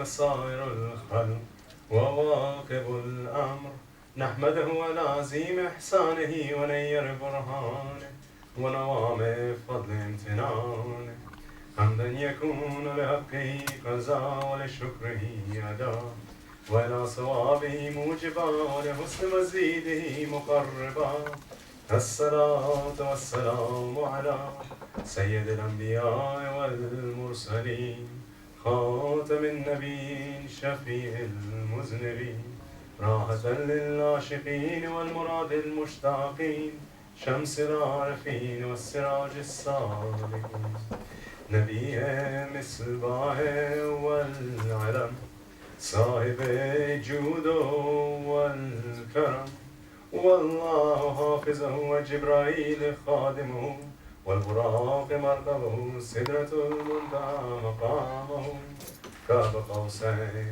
مصائر الخلق وواكب الأمر نحمده على عظيم إحسانه ونير برهانه ونوام فضل امتنانه حمدا يكون لحقه قضاء ولشكره أداء وإلى صوابه موجبا ولحسن مزيده مقربا الصلاة والسلام على سيد الأنبياء والمرسلين خاتم النبيين شفيع المذنبين راحة للعاشقين والمراد المشتاقين شمس العارفين والسراج الصالحين نبي مصباح والعلم صاحب جود والكرم والله حافظه وجبرائيل خادمه والبراق مركبه سدرة المنتهى مقامه كاب قوسين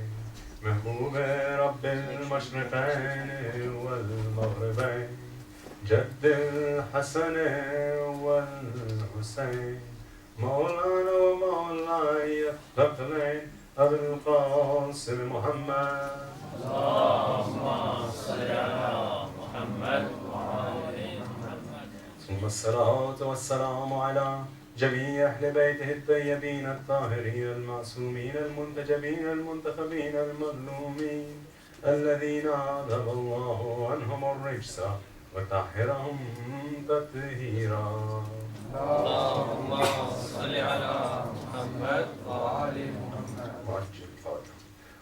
محبوب رب المشرقين والمغربين جد الحسن والحسين مولانا ومولاي الثقلين أبي القاسم محمد اللهم صل على محمد وعلى محمد ثم الصلاة والسلام على جميع أهل بيته الطيبين الطاهرين المعصومين المنتجبين المنتخبين المظلومين الذين أذهب الله عنهم الرجس وطهرهم تطهيرا اللهم صل على محمد وعلى محمد وعجل الفاتحة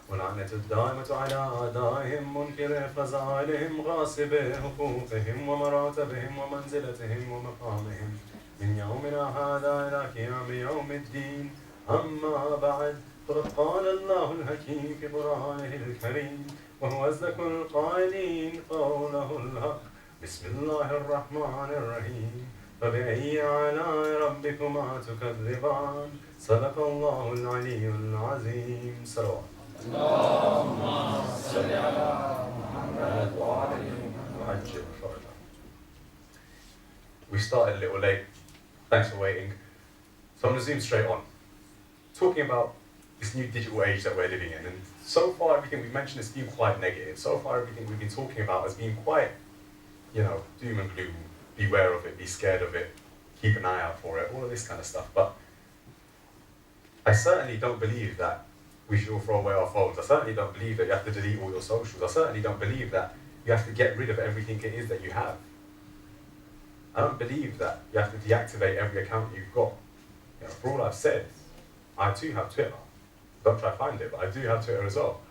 واللعنة الدائمة على أعدائهم منكر فزائلهم غاصب حقوقهم ومراتبهم ومنزلتهم ومقامهم من يومنا هذا إلى قيام يوم الدين أما بعد فقد قال الله الحكيم في قرآنه الكريم وهو أصدق القائلين قوله الحق بسم الله الرحمن الرحيم فبأي آلاء ربكما تكذبان صدق الله العلي العظيم صلوات اللهم صل على محمد وعلى محمد. We started a little late. Thanks for waiting. So I'm going to zoom straight on. Talking about this new digital age that we're living in. And so far, everything we've mentioned has been quite negative. So far, everything we've been talking about has been quite, doom and gloom. Beware of it, be scared of it, keep an eye out for it, all of this kind of stuff. But I certainly don't believe that we should all throw away our phones. I certainly don't believe that you have to delete all your socials. I certainly don't believe that you have to get rid of everything it is that you have. I don't believe that you have to deactivate every account you've got. For all I've said, I too have Twitter. Don't try to find it, but I do have Twitter as well.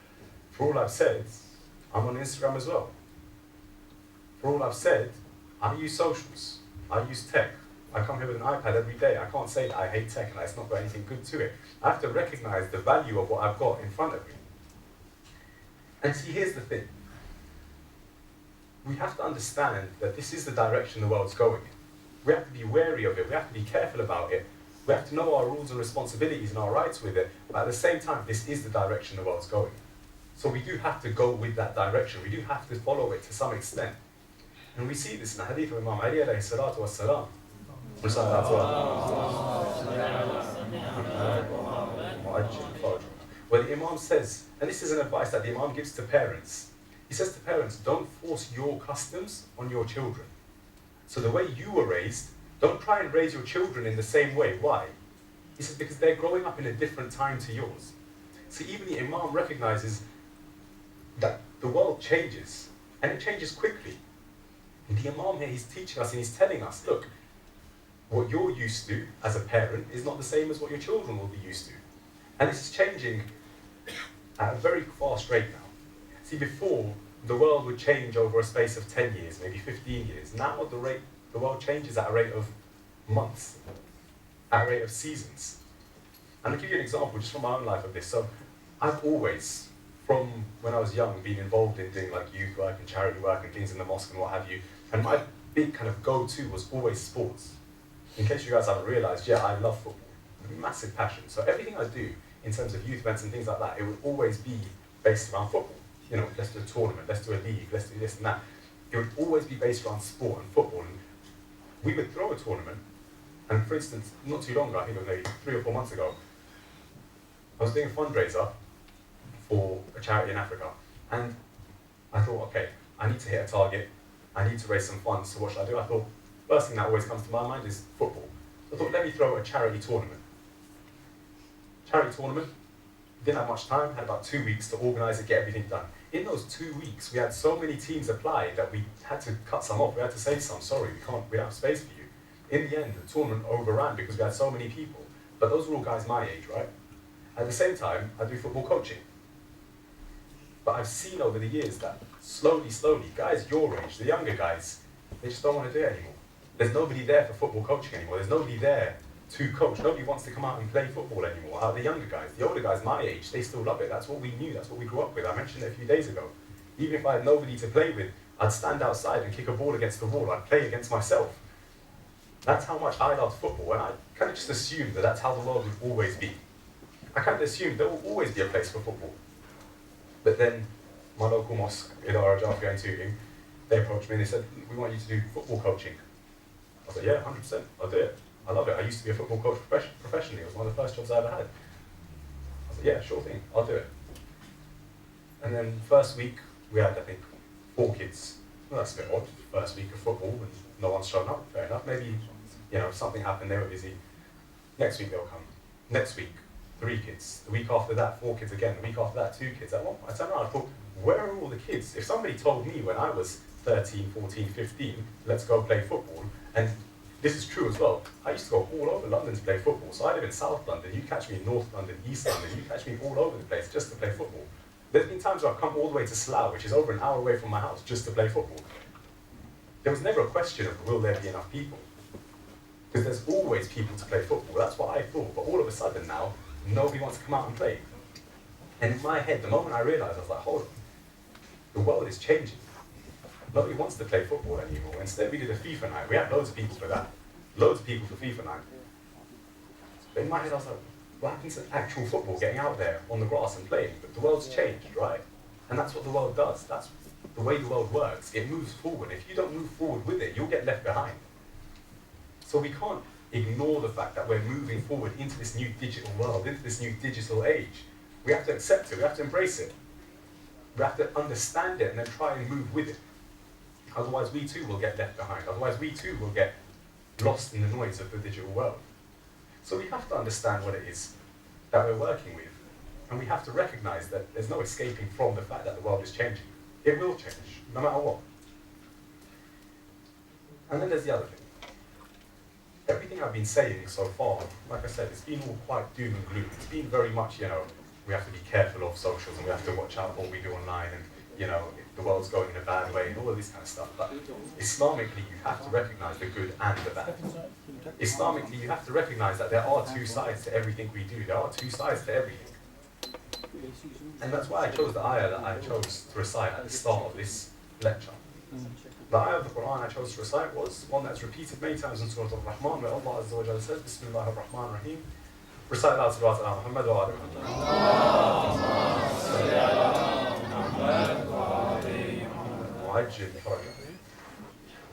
For all I've said, I'm on Instagram as well. For all I've said, I use socials. I use tech. I come here with an iPad every day. I can't say that I hate tech and that it's not got anything good to it. I have to recognize the value of what I've got in front of me. And see, here's the thing. We have to understand that this is the direction the world's going in. We have to be wary of it. We have to be careful about it. We have to know our rules and responsibilities and our rights with it. But at the same time, this is the direction the world's going in. So we do have to go with that direction. We do have to follow it to some extent. And we see this in the hadith of Imam Ali alayhi salatu was salam. Where the Imam says, and this is an advice that the Imam gives to parents. He says to parents, don't force your customs on your children. So the way you were raised, don't try and raise your children in the same way. Why? He says, because they're growing up in a different time to yours. So even the Imam recognizes that the world changes, and it changes quickly. And the Imam here, he's teaching us and he's telling us, look, what you're used to as a parent is not the same as what your children will be used to. And this is changing at a very fast rate now. See, before, the world would change over a space of 10 years, maybe 15 years. Now the world changes at a rate of months, at a rate of seasons. And I'll give you an example just from my own life of this. So I've always, from when I was young, been involved in doing like youth work and charity work and things in the mosque and what have you. And my big kind of go-to was always sports. In case you guys haven't realized, yeah, I love football. Massive passion. So everything I do in terms of youth events and things like that, it would always be based around football. Let's do a tournament, let's do a league, let's do this and that. It would always be based around sport and football. And we would throw a tournament, and for instance, not too long ago, I think it was maybe 3 or 4 months ago, I was doing a fundraiser, for a charity in Africa. And I thought, okay, I need to hit a target. I need to raise some funds. So what should I do? I thought, first thing that always comes to my mind is football. So I thought, let me throw a charity tournament. Charity tournament, didn't have much time, had about 2 weeks to organise it, get everything done. In those 2 weeks, we had so many teams apply that we had to cut some off. We had to say some, sorry, we don't have space for you. In the end, the tournament overran because we had so many people. But those were all guys my age, right? At the same time, I do football coaching. But I've seen over the years that slowly, guys your age, the younger guys, they just don't want to do it anymore. There's nobody there for football coaching anymore. There's nobody there to coach. Nobody wants to come out and play football anymore. The younger guys, the older guys my age, they still love it. That's what we knew. That's what we grew up with. I mentioned it a few days ago. Even if I had nobody to play with, I'd stand outside and kick a ball against the wall. I'd play against myself. That's how much I loved football. And I kind of just assumed that that's how the world would always be. I kind of assumed there will always be a place for football. But then my local mosque, Idara Jafi and Tooting, they approached me and they said, we want you to do football coaching. I said, yeah, 100%, I'll do it. I love it. I used to be a football coach professionally. It was one of the first jobs I ever had. I said, yeah, sure thing, I'll do it. And then first week, we had, I think, 4 kids. Well, that's a bit odd, first week of football, and no one's shown up, fair enough. Maybe, something happened, they were busy. Next week they'll come. Next week, 3 kids. The week after that, 4 kids again. The week after that, 2 kids. At one point, I turned around and thought, where are all the kids? If somebody told me when I was 13, 14, 15, let's go play football, and this is true as well. I used to go all over London to play football. So I live in South London, you catch me in North London, East London, you catch me all over the place just to play football. There's been times where I've come all the way to Slough, which is over an hour away from my house, just to play football. There was never a question of will there be enough people? Because there's always people to play football. That's what I thought. But all of a sudden now, nobody wants to come out and play. And in my head, the moment I realised, I was like, hold on. The world is changing. Nobody wants to play football anymore. Instead, we did a FIFA night. We had loads of people for that. Loads of people for FIFA night. But in my head, I was like, what happens to actual football, getting out there on the grass and playing? But the world's changed, right? And that's what the world does. That's the way the world works. It moves forward. If you don't move forward with it, you'll get left behind. So we can't ignore the fact that we're moving forward into this new digital world, into this new digital age. We have to accept it. We have to embrace it. We have to understand it and then try and move with it. Otherwise, we too will get left behind. Otherwise, we too will get lost in the noise of the digital world. So we have to understand what it is that we're working with. And we have to recognize that there's no escaping from the fact that the world is changing. It will change, no matter what. And then there's the other thing. Everything I've been saying so far, like I said, it's been all quite doom and gloom. It's been very much, we have to be careful of socials and we have to watch out what we do online and, if the world's going in a bad way and all of this kind of stuff. But Islamically, you have to recognize the good and the bad. Islamically, you have to recognize that there are 2 sides to everything we do. There are 2 sides to everything. And that's why I chose the ayah that I chose to recite at the start of this lecture. The ayah of the Quran I chose to recite was one that's repeated many times in Surah Al-Rahman, where Allah Azza wa Jalla says, Bismillah ar-Rahman ar-Rahim. Recite aloud Surah Al-Muhammad wa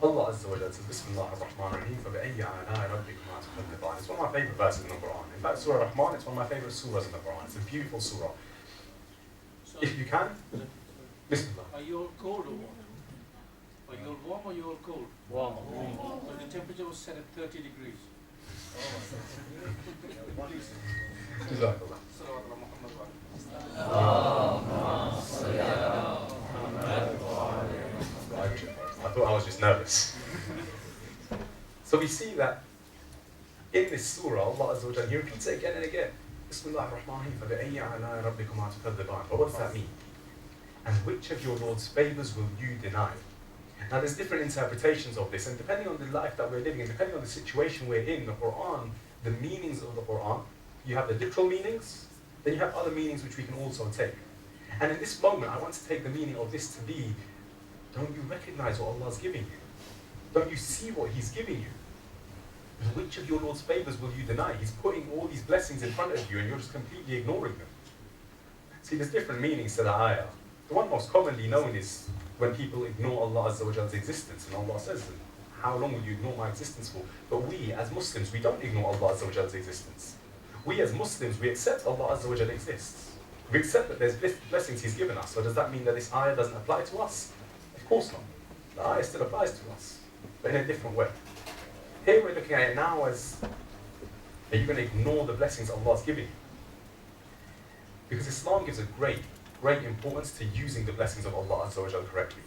Allah Azza wa Jalla says, Bismillah ar-Rahman ar-Rahim, فَبِأَيِّ آلَاءِ رَبِّكُمَا تُكَذِّبَانِ. It's one of my favourite verses in the Quran. In fact, Surah Rahman, it's one of my favourite surahs in the Quran. It's a beautiful surah. If you can, Bismillah. Are you all cold or what? Are you all warm or you all cold? Warm. So the temperature was set at 30 degrees. Jazakallah. I thought I was just nervous. So we see that in this surah, Allah Azza wa Jalla, He repeats it again and again. Bismillah ar-Rahman ar-Rahim, فَبِأَيِّ آلَاءِ رَبِّكُمَا تُكَذِّبَانِ. But what does that mean? And which of your Lord's favours will you deny? Now there's different interpretations of this, and depending on the life that we're living in, depending on the situation we're in, the Quran, the meanings of the Quran, you have the literal meanings, then you have other meanings which we can also take. And in this moment, I want to take the meaning of this to be, don't you recognize what Allah's giving you? Don't you see what He's giving you? Which of your Lord's favours will you deny? He's putting all these blessings in front of you and you're just completely ignoring them. See, there's different meanings to the ayah. The one most commonly known is when people ignore Allah Azza wa Jalla's existence, and Allah says, how long will you ignore my existence for? But we, as Muslims, we don't ignore Allah Azza wa Jalla's existence. We, as Muslims, we accept Allah Azza wa Jalla exists. We accept that there's blessings he's given us, so does that mean that this ayah doesn't apply to us? Of course not. The ayah still applies to us, but in a different way. Here we're looking at it now as, are you going to ignore the blessings Allah's giving you? Because Islam gives a great importance to using the blessings of Allah Azza wa Jal correctly.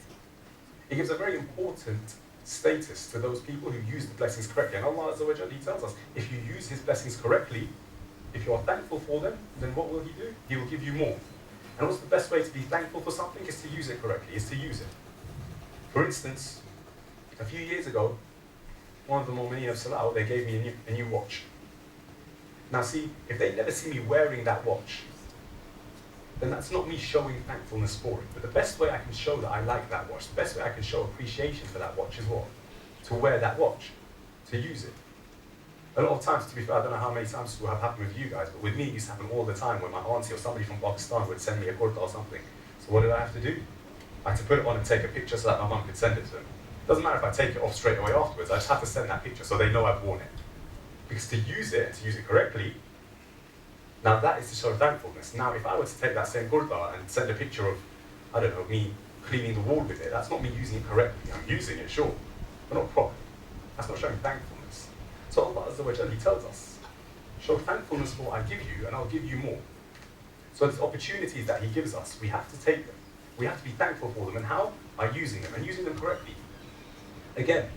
It gives a very important status to those people who use the blessings correctly. And Allah Azza wa Jal, He tells us, if you use His blessings correctly, if you are thankful for them, then what will He do? He will give you more. And what's the best way to be thankful for something? Is to use it correctly, is to use it. For instance, a few years ago, one of the Mu'mineen of Slough, they gave me a new watch. Now see, if they never see me wearing that watch, then that's not me showing thankfulness for it. But the best way I can show that I like that watch, the best way I can show appreciation for that watch is what? To wear that watch, to use it. A lot of times, to be fair, I don't know how many times this will have happened with you guys, but with me it used to happen all the time when my auntie or somebody from Pakistan would send me a kurta or something. So what did I have to do? I had to put it on and take a picture so that my mum could send it to them. Doesn't matter if I take it off straight away afterwards, I just have to send that picture so they know I've worn it. Because to use it correctly, now that is to show thankfulness. Now if I were to take that same kurta and send a picture of, I don't know, me cleaning the wall with it, that's not me using it correctly. I'm using it, sure, but not properly. That's not showing thankfulness. So Allah Azza wa Jalla, He tells us, show thankfulness for what I give you and I'll give you more. So these opportunities that He gives us, we have to take them. We have to be thankful for them. And how? By using them, and using them correctly. Again,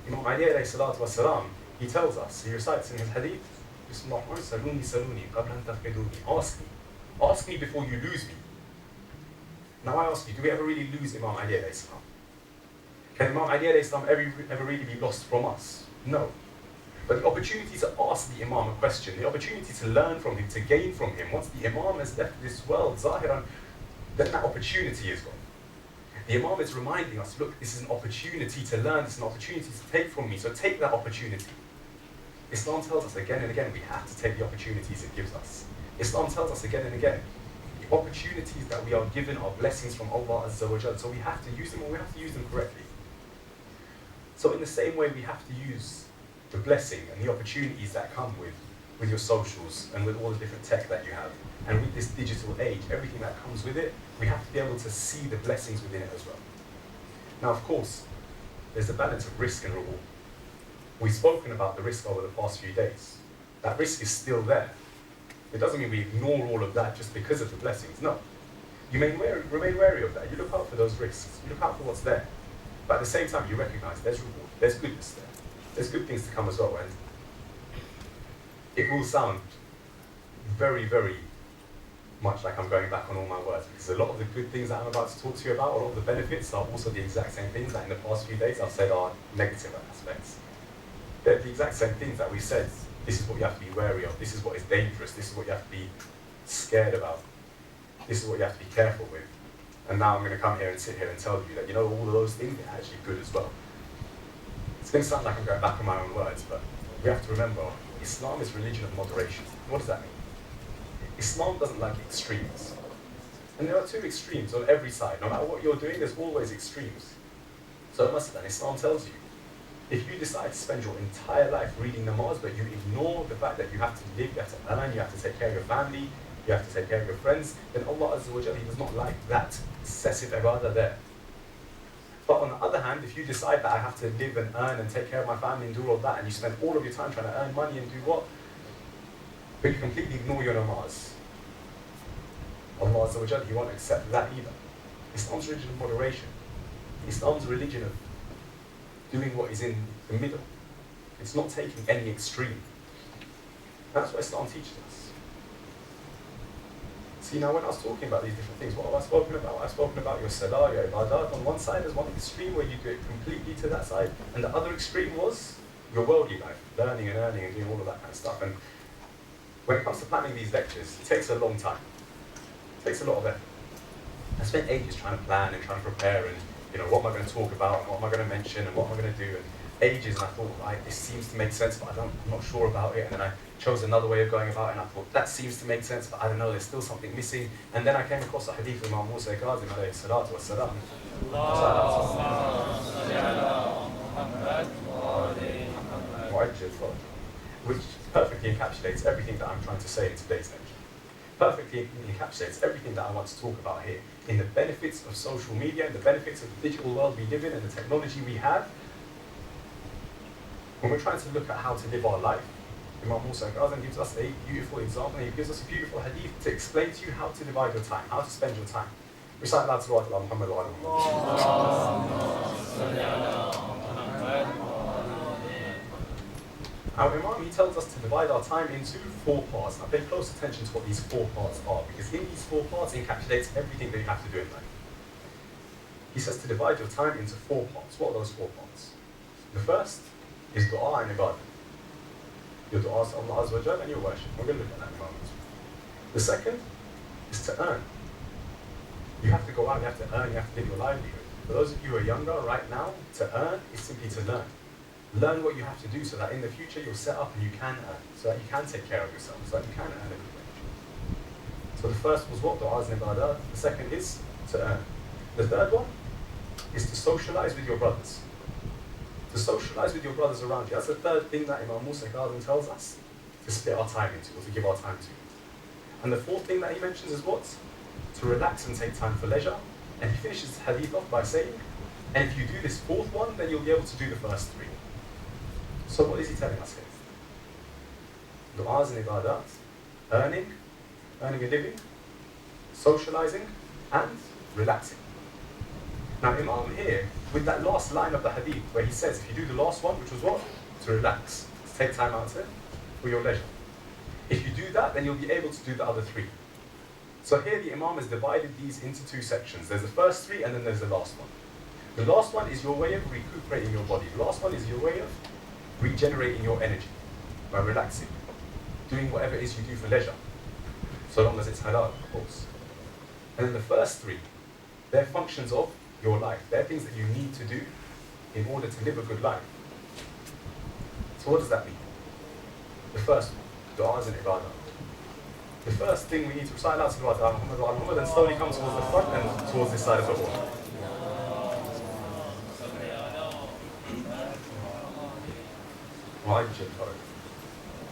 Imam Ali alayhi salatu wasalam, he tells us, he recites in his hadith, Saluni, saluni, qabla an tafqiduni. Ask me before you lose me. Now I ask you, do we ever really lose Imam Ali alayhi salam? Can Imam Ali alayhi salam ever really be lost from us? No. But the opportunity to ask the Imam a question, the opportunity to learn from him, to gain from him, once the Imam has left this world, zahiran, then that opportunity is gone. The Imam is reminding us, look, this is an opportunity to learn, this is an opportunity to take from me, so take that opportunity. Islam tells us again and again, we have to take the opportunities it gives us. Islam tells us again and again, the opportunities that we are given are blessings from Allah Azza wa Jal, so we have to use them, and we have to use them correctly. So in the same way, we have to use the blessing and the opportunities that come with your socials and with all the different tech that you have. And with this digital age, everything that comes with it, we have to be able to see the blessings within it as well. Now, of course, there's a balance of risk and reward. We've spoken about the risk over the past few days. That risk is still there. It doesn't mean we ignore all of that just because of the blessings. No. You remain wary of that. You look out for those risks. You look out for what's there. But at the same time, you recognize there's reward. There's goodness there. There's good things to come as well. And it will sound very, very much like I'm going back on all my words, because a lot of the good things that I'm about to talk to you about, a lot of the benefits are also the exact same things that in the past few days I've said are negative aspects. They're the exact same things that we said, this is what you have to be wary of, this is what is dangerous, this is what you have to be scared about, this is what you have to be careful with. And now I'm going to come here and sit here and tell you that, you know, all of those things are actually good as well. It's going to sound like I'm going back on my own words, but we have to remember, Islam is religion of moderation. What does that mean? Islam doesn't like extremes. And there are two extremes on every side. No matter what you're doing, there's always extremes. So Muslim, Islam tells you, if you decide to spend your entire life reading namaz, but you ignore the fact that you have to live, you have to earn, you have to take care of your family, you have to take care of your friends, then Allah Azza wa Jalla, He does not like that excessive ibadah there. But on the other hand, if you decide that I have to live and earn and take care of my family and do all that, and you spend all of your time trying to earn money and do what? But you completely ignore your namaz, Allah Azza wa Jalla, He won't accept that either. Islam's religion of moderation. Islam's religion of doing what is in the middle. It's not taking any extreme. That's what Islam teaches us. See, now when I was talking about these different things, what have I spoken about? I've spoken about your salah, your ibadat. On one side, there's one extreme where you do it completely to that side, and the other extreme was your worldly life, learning and earning and doing all of that kind of stuff. And when it comes to planning these lectures, it takes a long time. It takes a lot of effort. I spent ages trying to plan and trying to prepare and, you know, what am I going to talk about and what am I going to mention and what am I going to do, and ages, and I thought, right, this seems to make sense, but I'm not sure about it, and then I chose another way of going about it, and I thought, that seems to make sense, but I don't know, there's still something missing, and then I came across a hadith of Imam Musa Kazim alayhi salatu wassalam, which perfectly encapsulates everything that I'm trying to say in today's lecture. perfectly encapsulates everything that I want to talk about here in the benefits of social media, and the benefits of the digital world we live in, and the technology we have. When we're trying to look at how to live our life, Imam Musa Ghazan gives us a beautiful example, and he gives us a beautiful hadith to explain to you how to divide your time, how to spend your time. Recite la salawat ala Muhammad wa ala Muhammad. Our Imam, he tells us to divide our time into 4 parts. Now pay close attention to what these 4 parts are, because in these 4 parts encapsulates everything that you have to do in life. He says to divide your time into 4 parts. What are those 4 parts? The first is dua and ibadah. Your dua to Allah Azza wa Jalla and your worship. We're going to look at that in a moment. The second is to earn. You have to go out, you have to earn, you have to live your livelihood. For those of you who are younger right now, to earn is simply to learn. Learn what you have to do so that in the future you're set up and you can earn, so that you can take care of yourself, so that you can earn a good wage. So the first was what? Du'as and ibadah. The second is to earn. The third one is to socialize with your brothers. To socialize with your brothers around you. That's the third thing that Imam Musa Ghazan tells us to split our time into, or to give our time to. And the fourth thing that he mentions is what? To relax and take time for leisure. And he finishes the hadith off by saying, and if you do this fourth one, then you'll be able to do the first 3. So what is he telling us here? Du'as and ibadat, earning a living, socializing, and relaxing. Now Imam here, with that last line of the hadith, where he says, if you do the last one, which was what? To relax, to take time out for your leisure. If you do that, then you'll be able to do the other 3. So here the Imam has divided these into 2 sections. There's the first 3, and then there's the last one. The last one is your way of recuperating your body. The last one is your way of regenerating your energy by relaxing, doing whatever it is you do for leisure, so long as it's halal, of course. And then the first 3, they're functions of your life. They're things that you need to do in order to live a good life. So what does that mean? The first one, du'as and ibadah. The first thing we need to recite out salawat ala Muhammad wa ala Muhammad, and slowly come towards the front and towards this side of the wall.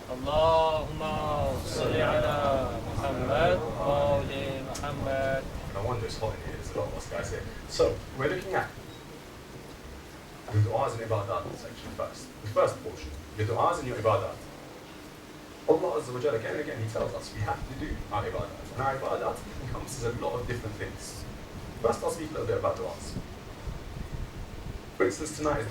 Allahumma salli ala Muhammad wa ali Muhammad. No wonder it's hot in here, there's a lot of us guys here. So, we're looking at the du'as and ibadat section first. The first portion, your du'as and your ibadat. Allah Azza wa Jalla, again and again, He tells us we have to do our ibadat. And our ibadat encompasses a lot of different things. First, I'll speak a little bit about du'as. For instance, tonight is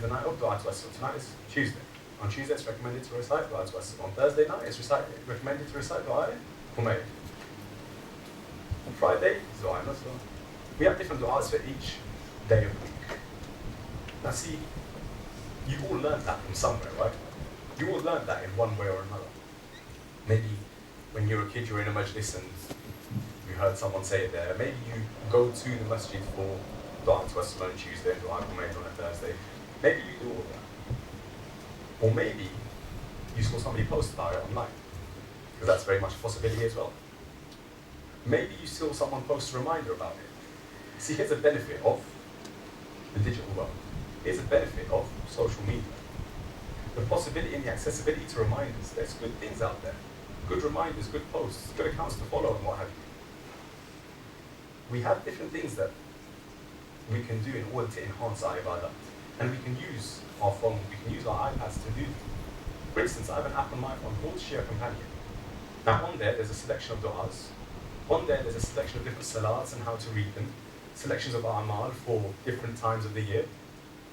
the night of du'a tawassul. Tonight is Tuesday. On Tuesday, it's recommended to recite du'a tawassul. On Thursday night, it's recommended to recite du'a humayd. On Friday, it's du'a nusra. We have different du'as for each day of the week. Now see, you've all learned that from somewhere, right? You all learned that in one way or another. Maybe when you were a kid, you were in a majlis and you heard someone say it there. Maybe you go to the masjid for du'a tawassul on Tuesday and du'a humayd on a Thursday. Maybe you do all that. Or maybe you saw somebody post about it online, because that's very much a possibility as well. Maybe you saw someone post a reminder about it. See, here's a benefit of the digital world. Here's a benefit of social media. The possibility and the accessibility to reminders. There's good things out there. Good reminders, good posts, good accounts to follow and what have you. We have different things that we can do in order to enhance our ibadah. And we can use our phone, we can use our iPads to do. For instance, I have an app on my phone called Share Companion. Now on there, there's a selection of du'as. On there, there's a selection of different salats and how to read them. Selections of a'mal for different times of the year.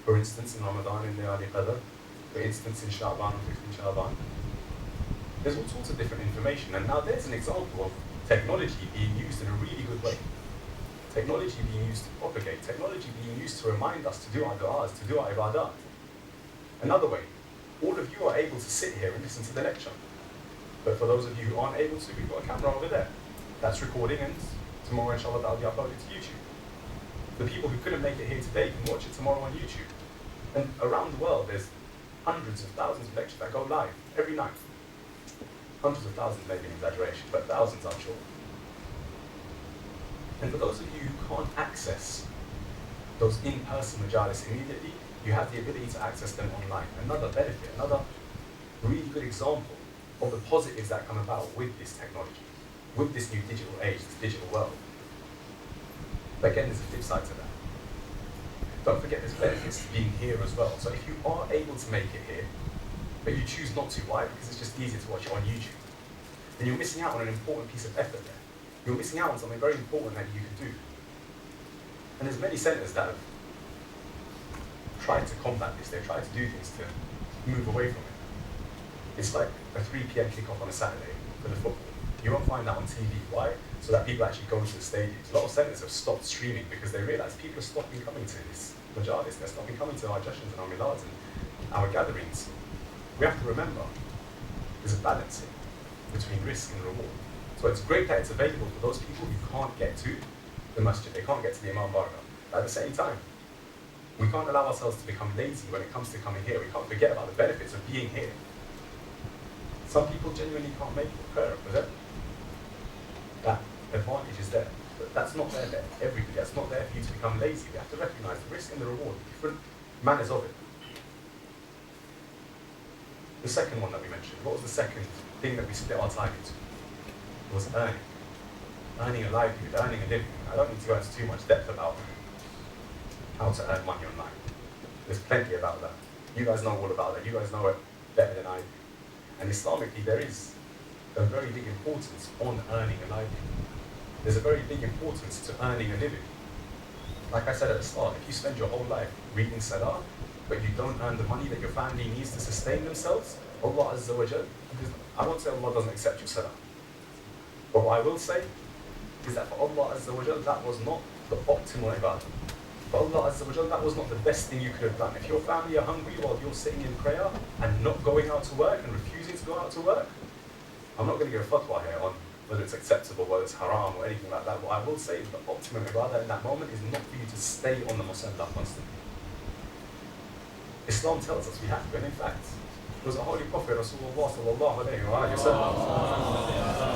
For instance, in Ramadan, in Layali Qadr. For instance, in Sha'ban, 15 Sha'ban. There's all sorts of different information. And now there's an example of technology being used in a really good way. Technology being used to propagate. Technology being used to remind us to do our du'as, to do our ibadat. Another way, all of you are able to sit here and listen to the lecture. But for those of you who aren't able to, we've got a camera over there. That's recording, and tomorrow, inshallah, that'll be uploaded to YouTube. The people who couldn't make it here today can watch it tomorrow on YouTube. And around the world, there's hundreds of thousands of lectures that go live every night. Hundreds of thousands may be an exaggeration, but thousands, I'm sure. And for those of you who can't access those in-person majalis immediately, you have the ability to access them online. Another benefit, another really good example of the positives that come about with this technology. with this new digital age, this digital world. But again, there's a flip side to that. Don't forget there's benefits to being here as well. So if you are able to make it here, but you choose not to, why? Because it's just easier to watch it on YouTube. Then you're missing out on an important piece of effort there. You're missing out on something very important that you can do. And there's many centres that have tried to combat this. They've tried to do things to move away from it. It's like a 3 p.m. kickoff on a Saturday for the football. You won't find that on TV. Why? So that people actually go to the stadiums. A lot of centres have stopped streaming because they realise people are stopping coming to this Majlis. They're stopping coming to our Jashrans and our Milads and our gatherings. We have to remember there's a balance here between risk and reward. So it's great that it's available for those people who can't get to the masjid, they can't get to the Imam Baraka. But at the same time, we can't allow ourselves to become lazy when it comes to coming here. We can't forget about the benefits of being here. Some people genuinely can't make it prayer, but that advantage is there. But that's not there for everybody. That's not there for you to become lazy. We have to recognise the risk and the reward, different manners of it. The second one that we mentioned, what was the second thing that we split our time into? It was earning. Earning a livelihood, earning a living. I don't need to go into too much depth about how to earn money online. There's plenty about that. You guys know all about that. You guys know it better than I do. And Islamically, there is a very big importance on earning a livelihood. There's a very big importance to earning a living. Like I said at the start, if you spend your whole life reading Salah, but you don't earn the money that your family needs to sustain themselves, Allah Azza wa Jal, I won't say Allah doesn't accept your Salah. But what I will say is that for Allah Azza wa Jal, that was not the optimal ibadah. For Allah Azza wa Jal, that was not the best thing you could have done. If your family are hungry while you're sitting in prayer and not going out to work and refusing to go out to work, I'm not going to give a fatwa here on whether it's acceptable, whether it's haram or anything like that. What I will say is the optimum ibadah in that moment is not for you to stay on the musalla constantly. Islam tells us we have to, and in fact, it was a holy prophet, Rasulullah sallallahu alayhi wa sallam.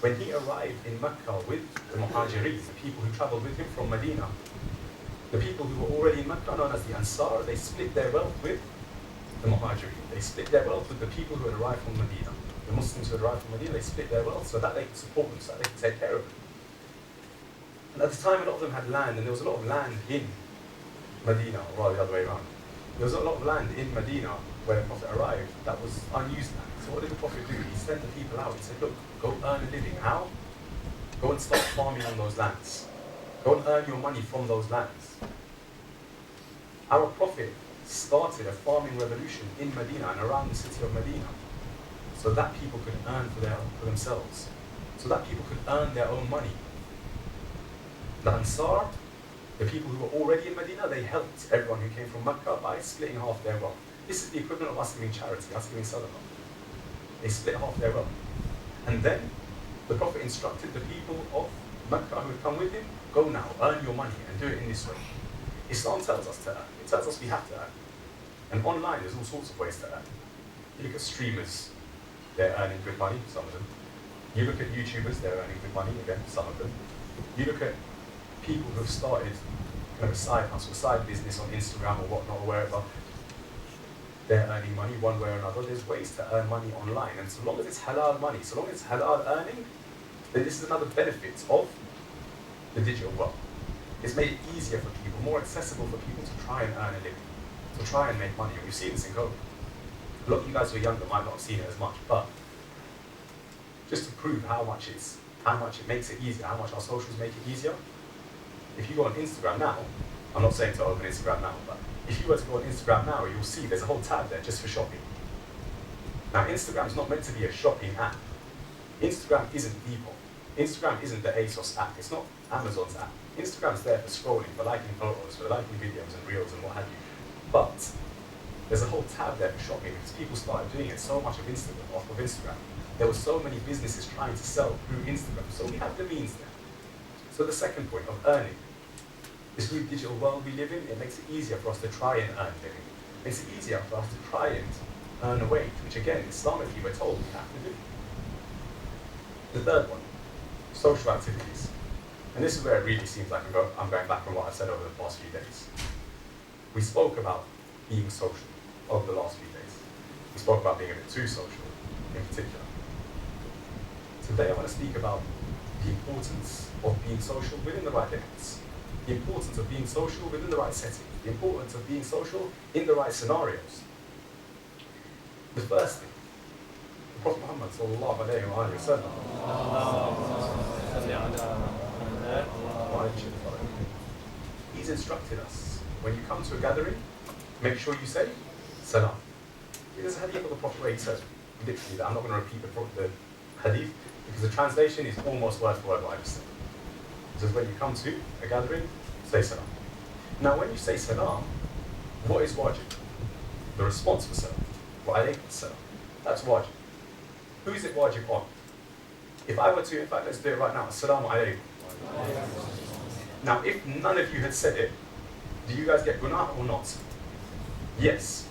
When he arrived in Mecca with the Muhajirin, the people who travelled with him from Medina, the people who were already in Mecca, known as the Ansar, they split their wealth with the Muhajirin. They split their wealth with the people who had arrived from Medina. The Muslims who had arrived from Medina, they split their wealth so that they could support them, so that they could take care of them. And at the time, a lot of them had land, and there was a lot of land in Medina, or rather the other way around. There was a lot of land in Medina when the Prophet arrived that was unused land. So what did the Prophet do? He sent the people out. He said, look, go earn a living. How? Go and start farming on those lands. Go and earn your money from those lands. Our Prophet started a farming revolution in Medina and around the city of Medina so that people could earn for themselves, so that people could earn their own money. The Ansar, the people who were already in Medina, they helped everyone who came from Mecca by splitting half their wealth. This is the equivalent of us giving charity, us giving sadaqah. They split half their wealth. And then the Prophet instructed the people of Mecca who had come with him, go now, earn your money and do it in this way. Islam tells us to earn. It tells us we have to earn. And online, there's all sorts of ways to earn. You look at streamers, they're earning good money, some of them. You look at YouTubers, they're earning good money, again, some of them. You look at people who have started a side hustle, side business on Instagram or whatnot, or wherever. They're earning money one way or another. There's ways to earn money online. And so long as it's halal money, so long as it's halal earning, then this is another benefit of the digital world. It's made it easier for people, more accessible for people to try and earn a living, to try and make money. And we've seen this in COVID. A lot of you guys who are younger might not have seen it as much, but just to prove how much it makes it easier, how much our socials make it easier. If you go on Instagram now, I'm not saying to open Instagram now, but if you were to go on Instagram now, you'll see there's a whole tab there just for shopping. Now, Instagram is not meant to be a shopping app. Instagram isn't Depop. Instagram isn't the ASOS app. It's not Amazon's app. Instagram's there for scrolling, for liking photos, for liking videos and reels and what have you. But there's a whole tab there for shopping because people started doing it so much off of Instagram. There were so many businesses trying to sell through Instagram. So we have the means there. So the second point of earning. This new digital world we live in, it makes it easier for us to try and earn living. It makes it easier for us to try and earn a wage, which again, Islamically, we're told we have to do. The third one, social activities. And this is where it really seems like I'm going back on what I've said over the past few days. We spoke about being social over the last few days. We spoke about being a bit too social. in particular. Today I want to speak about the importance of being social within the right limits, the importance of being social within the right setting, the importance of being social in the right scenarios. The first thing, the Prophet Muhammad sallallahu alayhi wa sallam, he's instructed us, when you come to a gathering, make sure you say salam. There's a hadith of the Prophet where he says literally that. I'm not going to repeat the hadith because the translation is almost word for word what I just said. It says when you come to a gathering, say salam. Now when you say salam, what is wajib? The response for salam. Wa alaykum salam. That's wajib. Who is it wajib on? If I were to, in fact, let's do it right now. Assalamu alaikum. Now, if none of you had said it, do you guys get gunah or not? Yes.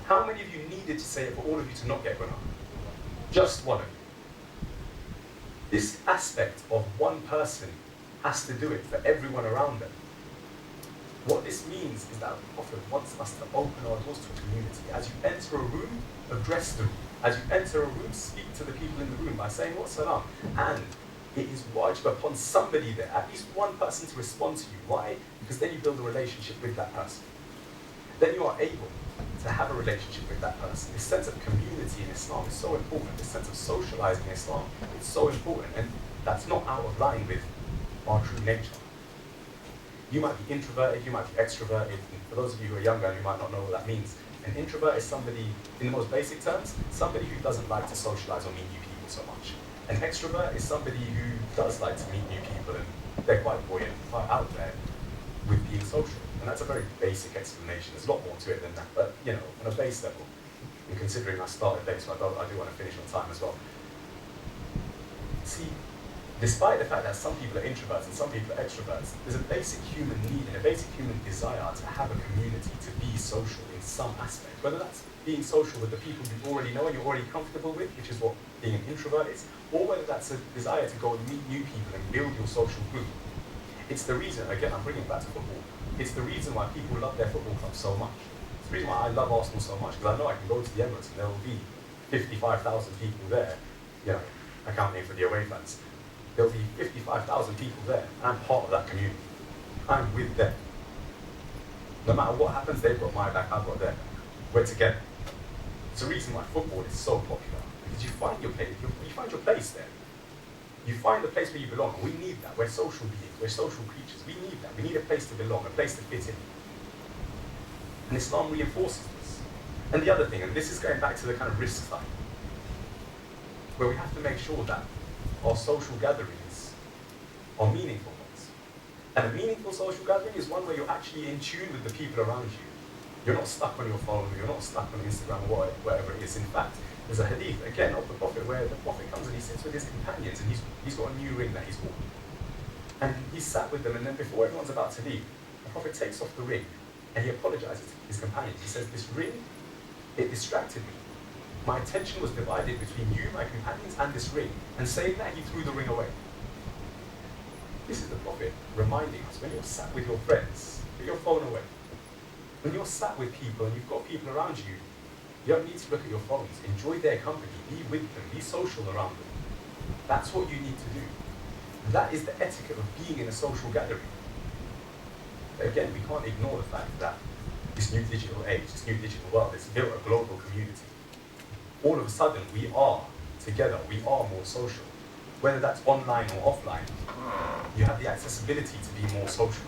How many of you needed to say it for all of you to not get gunah? Just one of you. This aspect of one person has to do it for everyone around them. What this means is that the Prophet wants us to open our doors to a community. As you enter a room, address them. As you enter a room, speak to the people in the room by saying what salam. And it is wajib upon somebody there, at least one person to respond to you. Why? Because then you build a relationship with that person. Then you are able to have a relationship with that person. This sense of community in Islam is so important. This sense of socializing in Islam is so important. And that's not out of line with our true nature. You might be introverted, you might be extroverted. And for those of you who are younger, you might not know what that means. An introvert is somebody, in the most basic terms, somebody who doesn't like to socialize or meet new people so much. An extrovert is somebody who does like to meet new people and they're quite buoyant, quite out there with being social. And that's a very basic explanation. There's a lot more to it than that. But, you know, on a base level, and considering I started late, so I do want to finish on time as well. See, despite the fact that some people are introverts and some people are extroverts, there's a basic human need and a basic human desire to have a community, to be social in some aspect. Whether that's being social with the people you already know and you're already comfortable with, which is what being an introvert is, or whether that's a desire to go and meet new people and build your social group. It's the reason, again, I'm bringing it back to football, it's the reason why people love their football club so much. It's the reason why I love Arsenal so much, because I know I can go to the Emirates and there will be 55,000 people there, you know, accounting for the away fans. There'll be 55,000 people there, and I'm part of that community. I'm with them. No matter what happens, they've got my back, I've got their back. We're together. It's the reason why football is so popular, because you find your place, you find your place there. You find the place where you belong, and we need that. We're social beings, we're social creatures. We need that. We need a place to belong, a place to fit in. And Islam reinforces this. And the other thing, and this is going back to the kind of risk side, where we have to make sure that our social gatherings are meaningful ones. And a meaningful social gathering is one where you're actually in tune with the people around you. You're not stuck on your phone, you're not stuck on Instagram or whatever it is. In fact, there's a hadith, again, of the Prophet where the Prophet comes and he sits with his companions and he's got a new ring that he's worn. And he sat with them, and then before everyone's about to leave, the Prophet takes off the ring and he apologizes to his companions. He says, this ring, it distracted me. My attention was divided between you, my companions, and this ring. And saying that, he threw the ring away. This is the Prophet reminding us, when you're sat with your friends, put your phone away. When you're sat with people and you've got people around you, you don't need to look at your phones. Enjoy their company. Be with them. Be social around them. That's what you need to do. That is the etiquette of being in a social gathering. But again, we can't ignore the fact that this new digital age, this new digital world, has built a global community. All of a sudden, we are together. We are more social. Whether that's online or offline, you have the accessibility to be more social.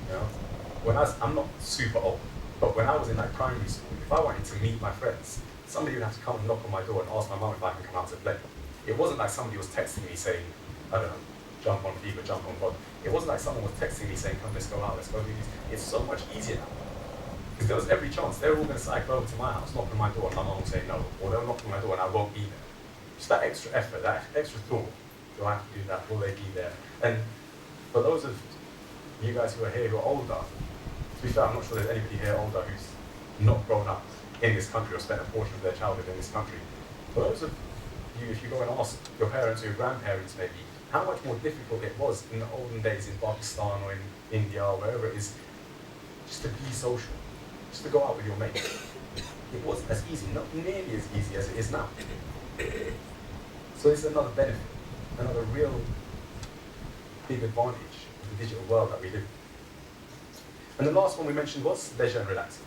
You know? I'm not super old, but when I was in like primary school, if I wanted to meet my friends, somebody would have to come and knock on my door and ask my mum if I can come out to play. It wasn't like somebody was texting me saying, I don't know, jump on FIFA, jump on God. It wasn't like someone was texting me saying, come, let's go out, let's go do this. It's so much easier now. Because there was every chance, they're all going to cycle over to my house, knock on my door, and my mum will say no. Or they'll knock on my door and I won't be there. Just that extra effort, that extra thought. Do I have to do that? Will they be there? And for those of you guys who are here who are older, to be fair, I'm not sure there's anybody here older who's not grown up in this country or spent a portion of their childhood in this country. For those of you, if you go and ask your parents or your grandparents maybe, how much more difficult it was in the olden days in Pakistan or in India or wherever it is, just to be social, just to go out with your mates. It wasn't as easy, not nearly as easy as it is now. So this is another benefit, another real big advantage of the digital world that we live in. And the last one we mentioned was leisure and relaxing.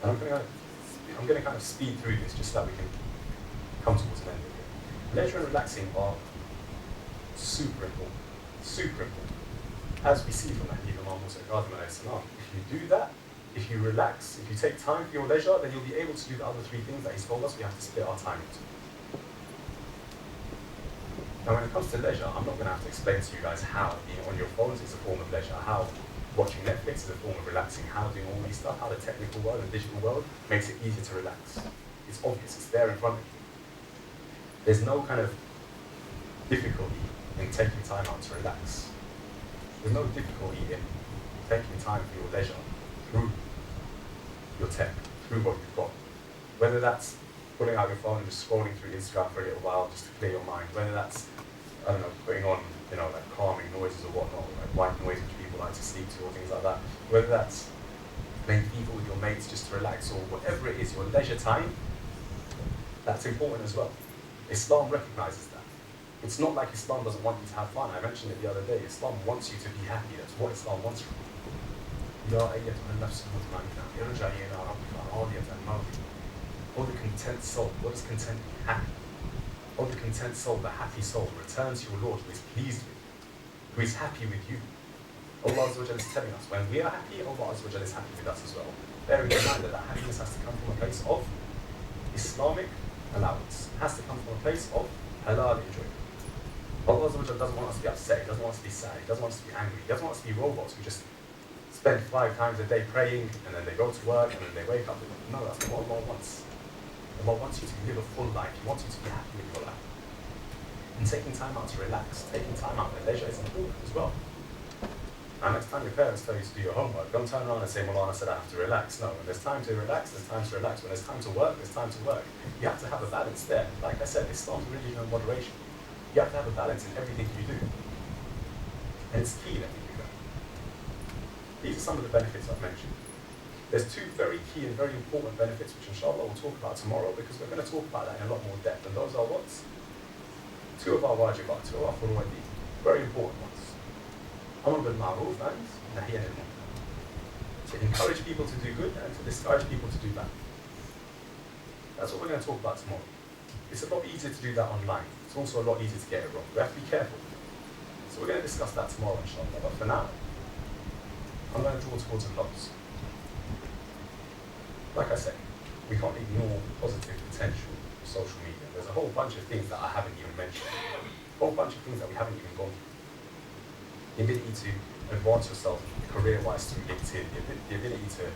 And I'm going to kind of speed through this just so that we can come towards an end of it. Leisure and relaxing are super important, super important. As we see from the Hadith of Imam Musa al-Kadhim, if you do that, if you relax, if you take time for your leisure, then you'll be able to do the other three things that he's told us we have to split our time into. Now when it comes to leisure, I'm not going to have to explain to you guys how being on your phones is a form of leisure, how watching Netflix is a form of relaxing, how doing all these stuff, how the technical world and digital world makes it easier to relax. It's obvious, it's there in front of you. There's no kind of difficulty in taking time out to relax. There's no difficulty in taking time for your leisure through your tech, through what you've got. Whether that's pulling out your phone and just scrolling through Instagram for a little while just to clear your mind, whether that's, I don't know, putting on, like calming noises or whatnot, like white noise which people like to sleep to or things like that, whether that's playing FIFA with your mates just to relax or whatever it is, your leisure time, that's important as well. Islam recognizes that. It's not like Islam doesn't want you to have fun. I mentioned it the other day. Islam wants you to be happy. That's what Islam wants from you. يا أيتها النفس المطمئنة ارجعي إلى ربك راضية مرضية. Oh, the content soul. What does content mean? Happy. Oh, the content soul, the happy soul, returns to your Lord who is pleased with you, who is happy with you. Allah Azza wa Jalla is telling us when we are happy, Allah Azza wa Jalla is happy with us as well. Bearing in mind that that happiness has to come from a place of Islamic allowance. It has to come from a place of halal enjoyment. Allah Azza wa Jalla doesn't want us to be upset, He doesn't want us to be sad, He doesn't want us to be angry, He doesn't want us to be robots who just spend 5 times a day praying and then they go to work and then they wake up. No, that's not what Allah wants. Allah wants you to live a full life. He wants you to be happy with your life. And taking time out to relax, taking time out for leisure is important as well. Now, next time your parents tell you to do your homework, don't turn around and say, Malana said I have to relax. No, when there's time to relax, there's time to relax. When there's time to work, there's time to work. You have to have a balance there. Like I said, Islam's religion of moderation. You have to have a balance in everything you do. And it's key that we do that. These are some of the benefits I've mentioned. There's 2 very key and very important benefits, which inshallah we'll talk about tomorrow, because we're going to talk about that in a lot more depth. And those are what? 2 of our wajibat, 2 of our furu'adi, very important ones. Amr bil ma'roof and nahy anil munkar. To encourage people to do good and to discourage people to do bad. That's what we're going to talk about tomorrow. It's a lot easier to do that online. It's also a lot easier to get it wrong. We have to be careful. So we're going to discuss that tomorrow, inshallah. But for now, I'm going to draw towards a close. Like I said, we can't ignore the positive potential of social media. There's a whole bunch of things that I haven't even mentioned. A whole bunch of things that we haven't even gone through. The ability to advance yourself career-wise through LinkedIn, the ability to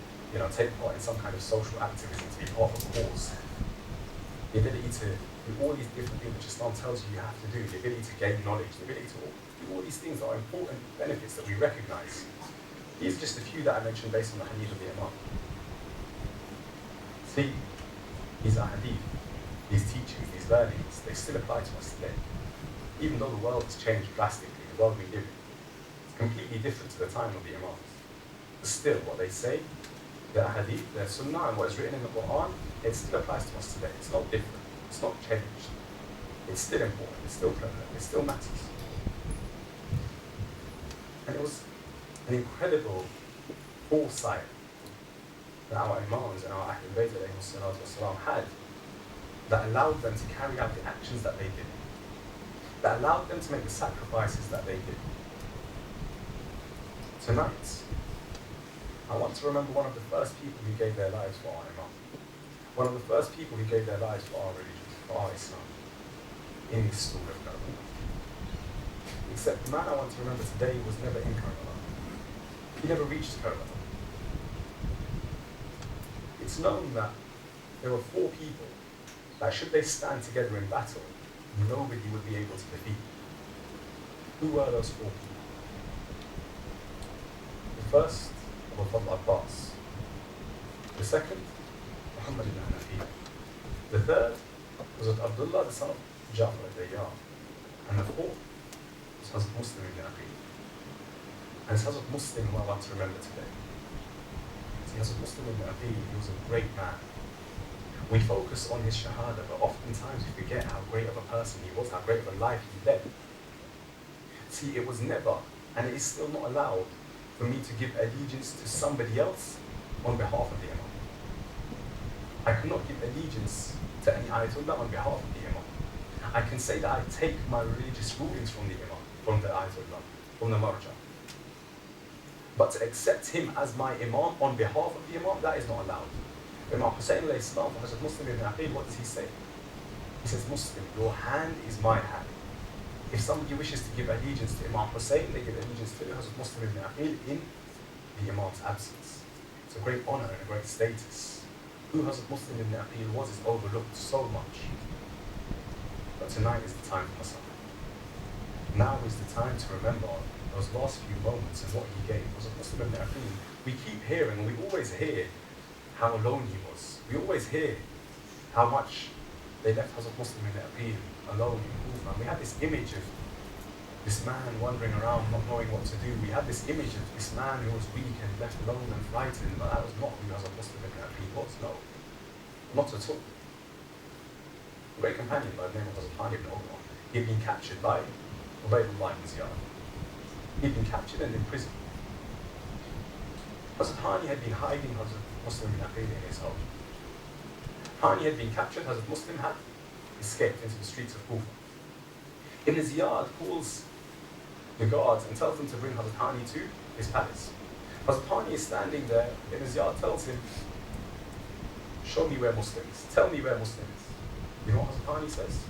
take part in some kind of social activism, to be part of a cause. The ability to do all these different things which Islam tells you have to do, the ability to gain knowledge, the ability to do all these things that are important benefits that we recognize. These are just a few that I mentioned based on the hadith of the Imam. See, these are hadith, these teachings, these learnings, they still apply to us today. Even though the world has changed drastically, the world we live in, it's completely different to the time of the Imams. But still, what they say, their hadith, their sunnah, and what is written in the Quran, it still applies to us today. It's not different, it's not changed. It's still important, it's still prevalent, it still matters. And it was an incredible foresight that our Imams and our Ahlul Bayt had that allowed them to carry out the actions that they did, that allowed them to make the sacrifices that they did. Tonight, I want to remember one of the first people who gave their lives for our Imam, one of the first people who gave their lives for our religion, for our Islam, in this story of Karbala. Except the man I want to remember today was never in Karbala. He never reached Karbala. It's known that there were 4 people that should they stand together in battle, nobody would be able to defeat. Who were those 4 people? The first, Abu Fadl Abbas. The second, Muhammad ibn Hanafiya. The third was Abdullah, the son of Ja'far al-Dayyar. And the 4th was Hazrat Muslim ibn Aqil. And it's Hazrat Muslim who I want to remember today. See, as a Muslim ibn Aqil, he was a great man. We focus on his shahada, but oftentimes we forget how great of a person he was, how great of a life he led. See, it was never, and it is still not allowed, for me to give allegiance to somebody else on behalf of the Imam. I cannot give allegiance to any Ayatollah on behalf of the Imam. I can say that I take my religious rulings from the Imam, from the Ayatollah, from the Marja. But to accept him as my Imam on behalf of the Imam, that is not allowed. Imam Hussein alayhi salam, Hazrat Muslim ibn Aqil, what does he say? He says, Muslim, your hand is my hand. If somebody wishes to give allegiance to Imam Hussein, they give allegiance to Hazrat Muslim ibn Aqil in the Imam's absence. It's a great honor and a great status. Who Hazrat Muslim ibn Aqil was is overlooked so much. But tonight is the time for us. Now is the time to remember those last few moments and what he gave. Hazrat Muslim ibn Aqil, we keep hearing, and we always hear how alone he was. We always hear how much they left Hazrat Muslim ibn Aqil alone in Kufa. We have this image of this man wandering around not knowing what to do. We have this image of this man who was weak and left alone and frightened, but that was not who Hazrat Muslim ibn Aqil was, no. Not at all. A great companion by the name of Hazrat Hani ibn Umar, he had been captured by Ubaydullah ibn Ziyad. He had been captured and imprisoned. Hazrat Hani had been hiding Hazrat Muslim ibn Aqil in his home. Hani had been captured, Hazrat Muslim had escaped into the streets of Kufa. Ibn Ziyad calls the guards and tells them to bring Hazrat Hani to his palace. Hazrat Hani is standing there. Ibn Ziyad tells him, show me where Muslim is. Tell me where Muslim is. You know what Hazrat Hani says?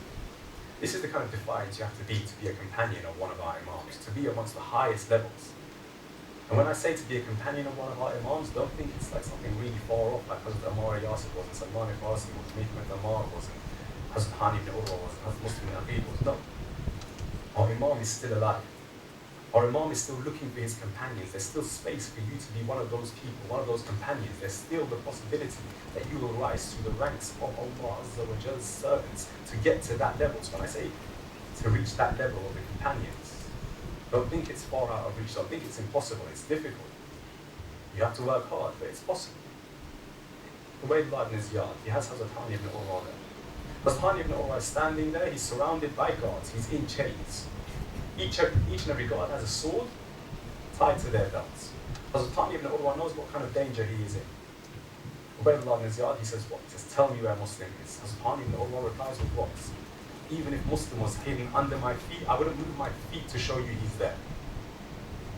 This is the kind of defiance you have to be a companion of one of our imams, to be amongst the highest levels. And when I say to be a companion of one of our imams, don't think it's like something really far off, like Hazrat Ammar Yasir was, and Salman al-Farsi was, and Mihmet Ammar was, and Hazrat Hani ibn Urwa was, and Hazrat Muslim ibn Aqil was. No. Our imam is still alive. Our imam is still looking for his companions. There's still space for you to be one of those people, one of those companions. There's still the possibility that you will rise to the ranks of Allah Azza wa Jal's servants to get to that level. So when I say to reach that level of the companions, don't think it's far out of reach. Don't think it's impossible. It's difficult. You have to work hard, but it's possible. Ubaydullah ibn Ziyad, he has Hazrat Hani ibn Urwa there. Hazrat Hani ibn Urwa is standing there. He's surrounded by guards. He's in chains. Each and every guard has a sword tied to their belts. Hazrat Hani ibn Urwa knows what kind of danger he is in. Ubaydullah ibn Ziyad, he says what? He says, tell me where Muslim is. Hazrat Hani ibn Urwa replies with what? Even if Muslim was hidden under my feet, I wouldn't move my feet to show you he's there.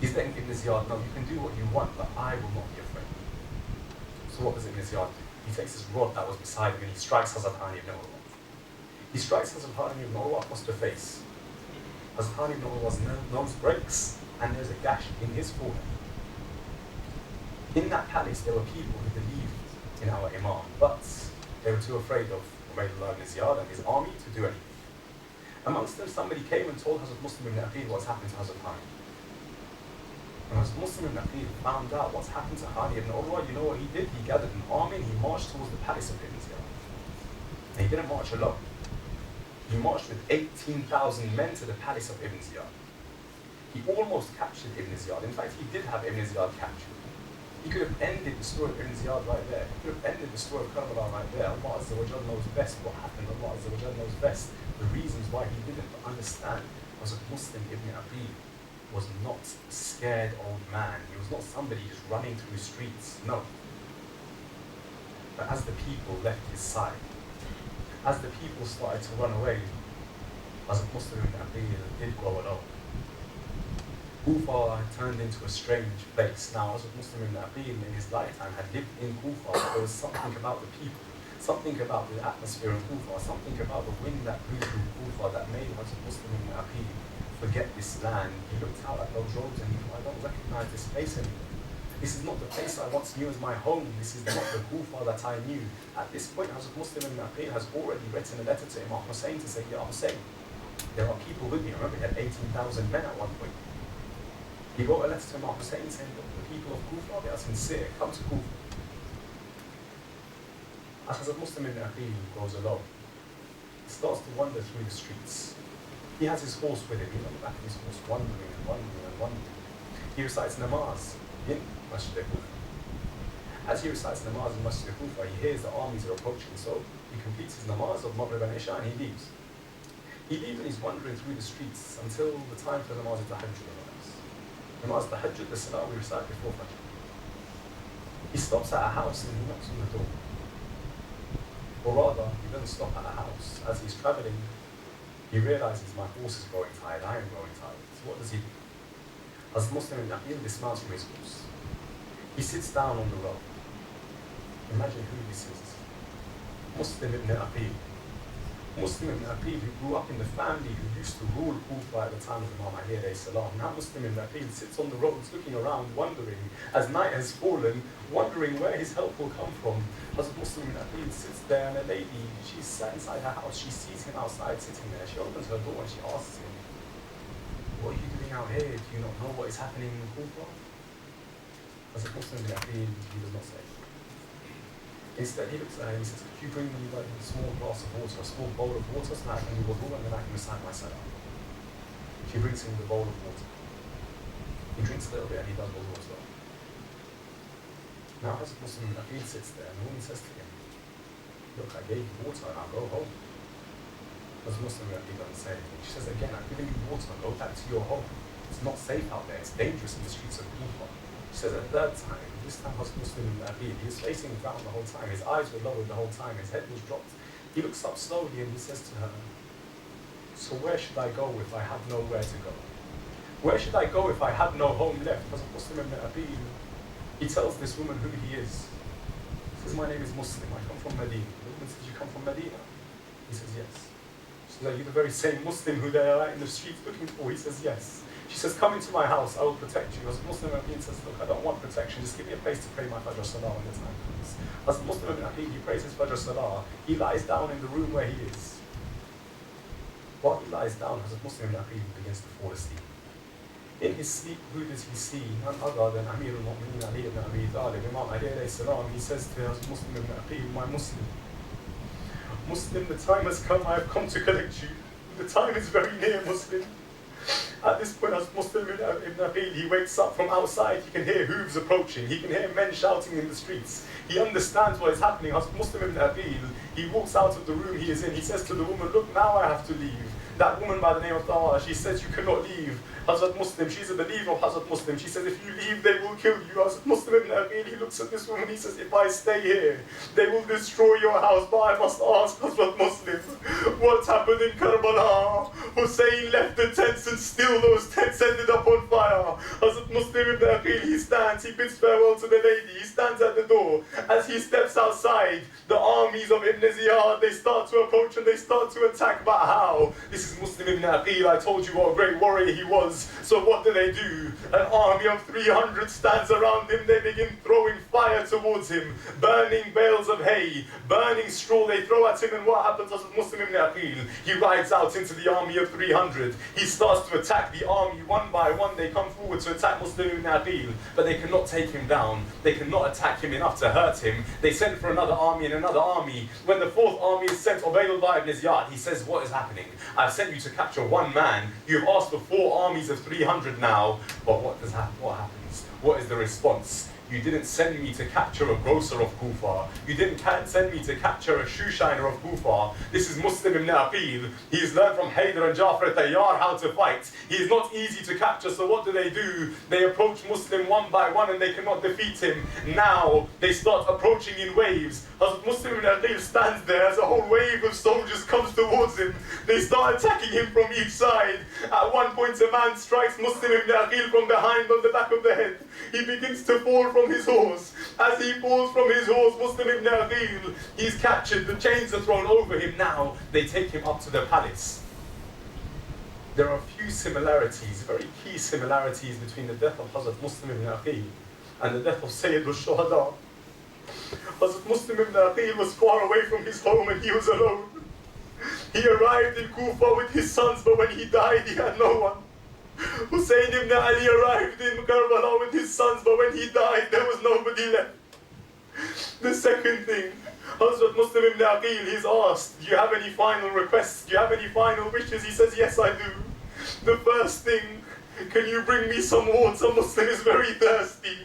He's letting Ibn Ziyad know, you can do what you want, but I will not be afraid. So what does Ibn Ziyad do? He takes his rod that was beside him and he strikes Hazrat Hani ibn Urwa. He strikes Hazrat Hani ibn Urwa across the face. Hazrat Hani ibn Urwa's nose breaks and there's a gash in his forehead. In that palace, there were people who believed in our Imam, but they were too afraid of Ubaydullah ibn Ziyad and his army to do anything. Amongst them, somebody came and told Hazrat Muslim ibn Aqil what's happened to Hazrat Hani. When Hazrat Muslim ibn Aqil found out what's happened to Hani ibn Urwa, you know what he did? He gathered an army and he marched towards the palace of Ibn Ziyad. And he didn't march alone. He marched with 18,000 men to the palace of Ibn Ziyad. He almost captured Ibn Ziyad. In fact, he did have Ibn Ziyad captured. He could have ended the story of Ibn Ziyad right there. He could have ended the story of Karbala right there. Allah Azza wa Jal knows best what happened. Allah Azza wa Jal knows best the reasons why he didn't. But understand, was a Muslim Ibn Aqil was not a scared old man. He was not somebody just running through streets. No. But as the people left his side, as the people started to run away, as a Muslim Ibn Aqil did grow alone. Kufa had turned into a strange place. Now, as a Muslim ibn Aqil in his lifetime had lived in Kufa, there was something about the people, something about the atmosphere in Kufa, something about the wind that blew through Kufa that made as a Muslim ibn Aqil forget this land. He looked out at those roads and he thought, I don't recognize this place anymore. This is not the place I once knew as my home. This is not the Kufa that I knew. At this point, as a Muslim ibn Aqil has already written a letter to Imam Hussein to say, Ya Hussein, there are people with me. Remember, he had 18,000 men at one point. He wrote a letter to Imam Hussein saying, look, the people of Kufa, they are sincere, come to Kufa. As a Muslim ibn Aqil goes alone, he starts to wander through the streets. He has his horse with him, he's on the back of his horse, wandering and wandering and wandering. He recites namaz in Masjid Kufa. As he recites namaz in Masjid al-Kufa, he hears the armies are approaching, so he completes his namaz of Maghrib and Isha and he leaves. He leaves and he's wandering through the streets until the time for namaz al-Tahajjud arrives. Namaz al-Tahajjud, the salah we recite before Fajr. He stops at a house and he knocks on the door. Or rather, he doesn't stop at a house. As he's travelling, he realizes my horse is growing tired, I am growing tired. So what does he do? As a Muslim, he dismounts from his horse. He sits down on the road. Imagine who this is. Muslim ibn Aqil. Muslim ibn Aqil who grew up in the family who used to rule Kufa at the time of Imam Ali alayhi salam. Now Muslim ibn Aqil sits on the roads looking around, wondering, as night has fallen, wondering where his help will come from. As Muslim ibn Aqil sits there and a lady, she's sat inside her house, she sees him outside sitting there. She opens her door and she asks him, "What are you doing out here? Do you not know what is happening in Kufa?" As Muslim ibn Aqil, he does not say. Instead, he looks at her and he says, "Could you bring me like a small glass of water, a small bowl of water, so that I can do wudu and then I can recite my salah?" She brings him the bowl of water. He drinks a little bit and he does wudu as well. Now, as Muslim ibn Aqil sits there and the woman says to him, "Look, I gave you water and I'll go home." As Muslim ibn Aqil doesn't say anything. She says, "Again, I've given you water, go back to your home. It's not safe out there, it's dangerous in the streets of Kufa." She says a third time, this time was Muslim ibn Aqil. He was facing the ground the whole time. His eyes were lowered the whole time. His head was dropped. He looks up slowly and he says to her, "So where should I go if I have nowhere to go? Where should I go if I have no home left?" As Muslim ibn Aqil, he tells this woman who he is. He says, "My name is Muslim. I come from Medina." The woman says, "You come from Medina?" He says, "Yes." She says, "Are you the very same Muslim who they are in the streets looking for?" He says, "Yes." She says, "Come into my house, I will protect you." As a Muslim ibn Aqil says, "Look, I don't want protection, just give me a place to pray my Fajr Salah when the time comes." As a Muslim ibn Aqil, he prays his Fajr Salah, he lies down in the room where he is. While he lies down, as a Muslim ibn Aqil begins to fall asleep. In his sleep, who does he see? None other than Amir al-Mu'mineen Ali ibn Abi Talib, Imam Ali alayhi salam. He says to Muslim ibn Aqil, "My Muslim, Muslim, the time has come, I have come to collect you. The time is very near, Muslim." At this point, as Muslim ibn Aqil, he wakes up from outside. He can hear hooves approaching. He can hear men shouting in the streets. He understands what is happening. As Muslim ibn Aqil, he walks out of the room he is in. He says to the woman, "Look, now I have to leave." That woman by the name of Tawa, she says, "You cannot leave." Hazrat Muslim, she's a believer of Hazrat Muslim. She says, "If you leave, they will kill you." Hazrat Muslim ibn Aqil, he looks at this woman, he says, "If I stay here, they will destroy your house. But I must ask Hazrat Muslim, what happened in Karbala? Hussein left the tents and still those tents ended up on fire." Hazrat Muslim ibn Aqil, he stands, he bids farewell to the lady, he stands at the door. As he steps outside, the armies of Ibn Ziyad, they start to approach and they start to attack. But how? This is Muslim ibn Aqil. I told you what a great warrior he was. So what do? An army of 300 stands around him. They begin throwing fire towards him, burning bales of hay, burning straw they throw at him. And what happens as Muslim ibn Aqil? He rides out into the army of 300. He starts to attack the army one by one. They come forward to attack Muslim ibn Aqil, but they cannot take him down. They cannot attack him enough to hurt him. They send for another army and another army. When the fourth army is sent, Ubaydullah ibn Ziyad, he says, "What is happening? I've sent you to capture one man. You've asked for 4 armies of 300 now." But what happens? What is the response? "You didn't send me to capture a grocer of Kufa. You didn't send me to capture a shoe shiner of Kufa." This is Muslim ibn Aqil. He's learned from Haydar and Jafar Tayyar how to fight. He is not easy to capture, so what do? They approach Muslim one by one and they cannot defeat him. Now they start approaching in waves. As Muslim ibn Aqil stands there as a whole wave of soldiers comes towards him. They start attacking him from each side. At one point, a man strikes Muslim ibn Aqil from behind on the back of the head. He begins to fall from his horse. As he falls from his horse, Muslim ibn Aqil, he's captured. The chains are thrown over him. Now they take him up to the palace. There are a few similarities, very key similarities between the death of Hazrat Muslim ibn Aqil and the death of Syed al-Shuhada. Hazrat Muslim ibn Aqil was far away from his home and he was alone. He arrived in Kufa with his sons, but when he died, he had no one. Hussein ibn Ali arrived in Karbala with his sons, but when he died, there was nobody left. The second thing, Hazrat Muslim ibn Aqil, he's asked, "Do you have any final requests? Do you have any final wishes?" He says, "Yes, I do. The first thing, can you bring me some water? Muslim is very thirsty."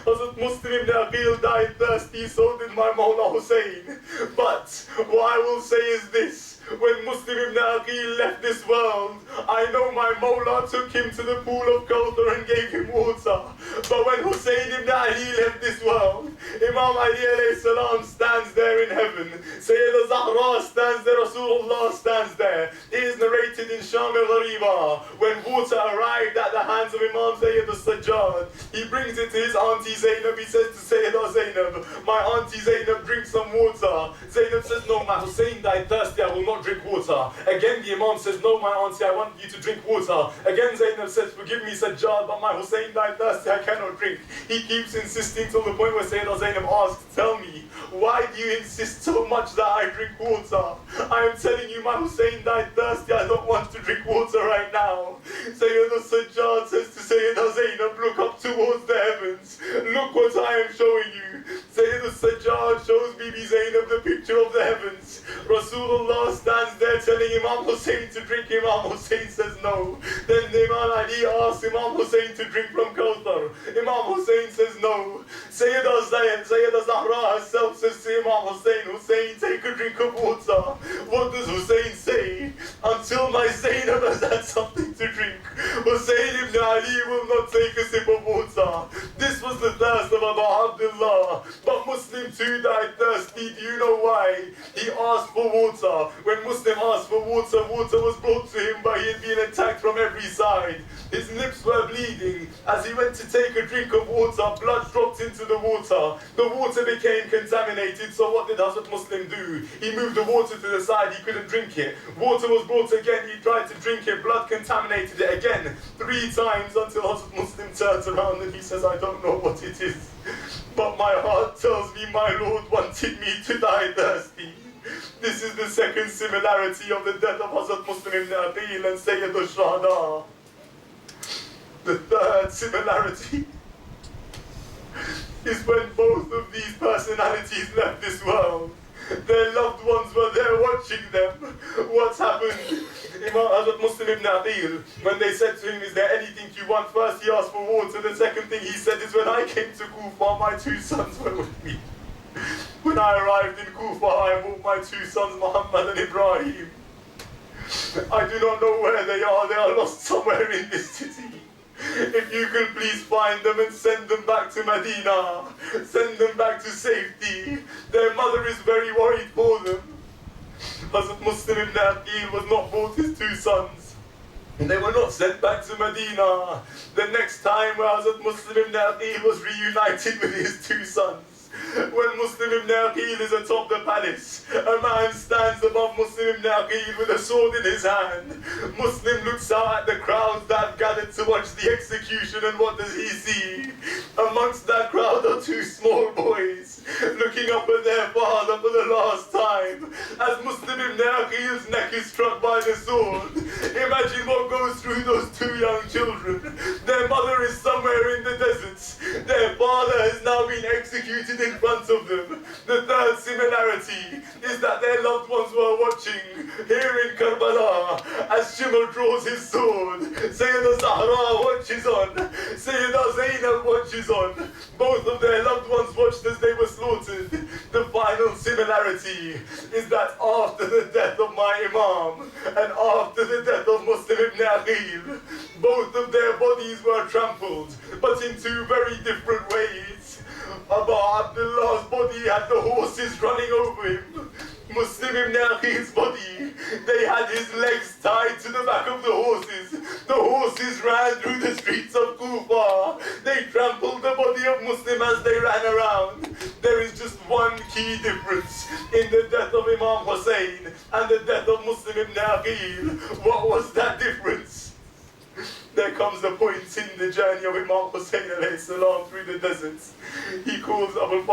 Hazrat Muslim ibn Aqil died thirsty, so did my Mawla Hussein. But what I will say is this. When Muslim ibn Aqil left this world, I know my Mawla took him to the pool of Kawthar and gave him water. But when Hussein ibn Ali left this world, Imam Ali alayhi salam stands there in heaven. Sayyida Zahra stands there, Rasulullah stands there. It is narrated in Sham al-Ghariba, when water arrived at the hands of Imam Sayyid al-Sajjad, he brings it to his auntie Zainab. He says to Sayyida Zainab, my auntie Zainab, drink some water. Zainab says, no, my Hussein died thirsty, I will not drink water. Again the Imam says, no, my auntie, I want you to drink water. Again Zainab says, forgive me, Sajjad, but my Hussein died thirsty, I cannot drink. He keeps insisting till the point where Sayyida Zainab asks, tell me, why do you insist so much that I drink water? I am telling you, my Hussein died thirsty, I don't want to drink water right now. Sayyida Sajjad says to Sayyida Zainab, look up towards the heavens. Look what I am showing you. Sayyida Sajjad shows Bibi Zainab the picture of the heavens. Rasulullah stands there telling Imam Hussein to drink. Imam Hussein says no. Then Imam Ali asks Imam Hussein to drink from Kawthar. Imam Hussein says no. Sayyida Zahra herself says to Imam Hussein, Hussein, take a drink of water. What does Hussein say? Until my Zainab has had something to drink, Hussein ibn Ali will not take a sip of water. This was the thirst of Abu Abdullah. But Muslim too died thirsty. Do you know why? He asked for water. When Muslim asked for water, water was brought to him, but he had been attacked from every side. His lips were bleeding. As he went to take a drink of water, blood dropped into the water. The water became contaminated, so what did Hazrat Muslim do? He moved the water to the side, he couldn't drink it. Water was brought again, he tried to drink it, blood contaminated it again, 3 times, until Hazrat Muslim turns around and he says, I don't know what it is, but my heart tells me my Lord wanted me to die thirsty. This is the second similarity of the death of Hazrat Muslim ibn Aqil and Sayyid al-Shuhada. The third similarity is when both of these personalities left this world. Their loved ones were there watching them. What's happened? Imam Hazrat Muslim ibn Aqil, when they said to him, is there anything you want? First he asked for water. The second thing he said is, when I came to Kufa, my 2 sons were with me. When I arrived in Kufa, I brought my 2 sons, Muhammad and Ibrahim. I do not know where they are lost somewhere in this city. If you can please find them and send them back to Medina, send them back to safety. Their mother is very worried for them. Hazrat Muslim ibn Aqil was not brought his 2 sons. They were not sent back to Medina. The next time where Hazrat Muslim ibn Aqil was reunited with his 2 sons, when Muslim ibn Aqil is atop the palace, a man stands above Muslim ibn Aqil with a sword in his hand. Muslim looks out at the crowds that have gathered to watch the execution, and what does he see? Amongst that crowd are 2 small boys, looking up at their father for the last time. As Muslim ibn Aqil's neck is struck by the sword, imagine what goes through those 2 young children. Their mother is somewhere in the deserts. Their father has now been executed in front of them. The third similarity is that their loved ones were watching here in Karbala as Shimr draws his sword. Sayyida Zahra watches on. Sayyida Zainab watches on. Both of their loved ones watched as they were slaughtered. The final similarity is that after the death of my Imam and after the death of Muslim ibn Aqil, both of their bodies were trampled, but in 2 very different ways. Abu Abdullah's body had the horses running over him. Muslim ibn Aqil's body, they had his legs tied to the back of the horses. The horses ran through the streets of Kufa. They trampled the body of Muslim as they ran around. There is just one key difference in the death of Imam Hussein and the death of Muslim ibn Aqil. What was that difference? There comes a point in the journey of Imam Hussein alayhi salam through the deserts. He calls Abu